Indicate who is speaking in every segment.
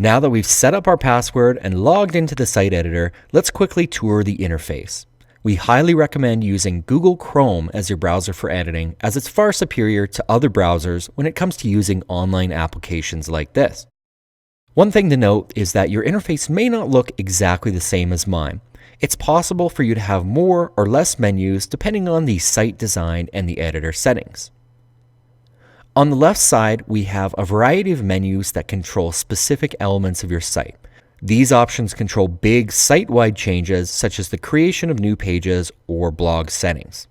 Speaker 1: Now that we've set up our password and logged into the site editor, let's quickly tour the interface. We highly recommend using Google Chrome as your browser for editing, as it's far superior to other browsers when it comes to using online applications like this. One thing to note is that your interface may not look exactly the same as mine. It's possible for you to have more or less menus depending on the site design and the editor settings. On the left side, we have a variety of menus that control specific elements of your site. These options control big site-wide changes such as the creation of new pages or blog settings.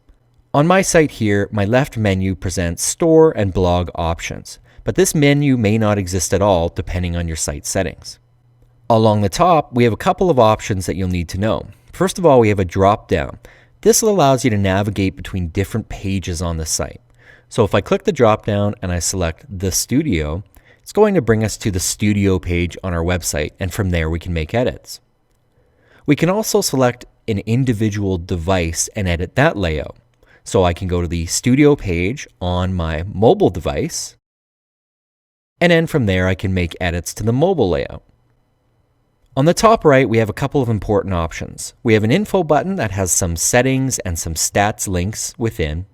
Speaker 1: On my site here, my left menu presents store and blog options, but this menu may not exist at all depending on your site settings. Along the top, we have a couple of options that you'll need to know. First of all, we have a drop-down. This allows you to navigate between different pages on the site. So if I click the drop-down and I select the studio, it's going to bring us to the studio page on our website, and from there we can make edits. We can also select an individual device and edit that layout. So I can go to the studio page on my mobile device, and then from there I can make edits to the mobile layout. On the top right, we have a couple of important options. We have an info button that has some settings and some stats links within.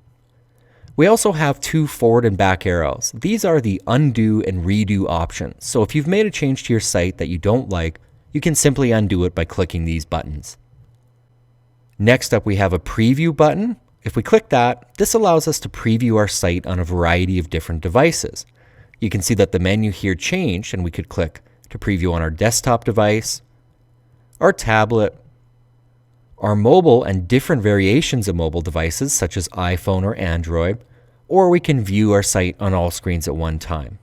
Speaker 1: We also have two forward and back arrows. These are the undo and redo options. So if you've made a change to your site that you don't like, you can simply undo it by clicking these buttons. Next up, we have a preview button. If we click that, this allows us to preview our site on a variety of different devices. You can see that the menu here changed, and we could click to preview on our desktop device, our tablet, our mobile and different variations of mobile devices such as iPhone or Android, or we can view our site on all screens at one time.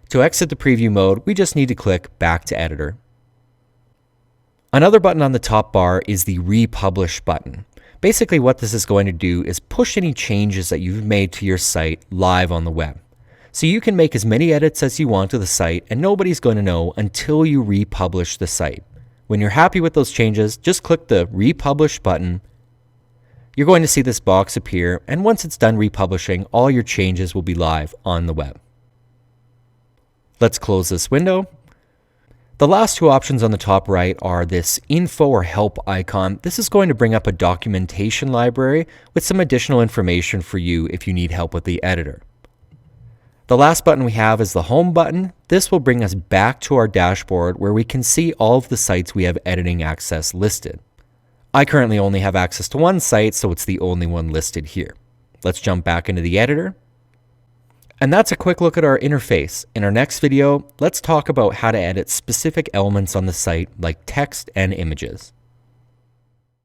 Speaker 1: To exit the preview mode, we just need to click back to editor. Another button on the top bar is the republish button. Basically what this is going to do is push any changes that you've made to your site live on the web. So you can make as many edits as you want to the site and nobody's going to know until you republish the site. When you're happy with those changes, just click the republish button. You're going to see this box appear, and once it's done republishing, all your changes will be live on the web. Let's close this window. The last two options on the top right are this info or help icon. This is going to bring up a documentation library with some additional information for you if you need help with the editor. The last button we have is the home button. This will bring us back to our dashboard where we can see all of the sites we have editing access listed. I currently only have access to one site, so it's the only one listed here. Let's jump back into the editor. And that's a quick look at our interface. In our next video, let's talk about how to edit specific elements on the site like text and images.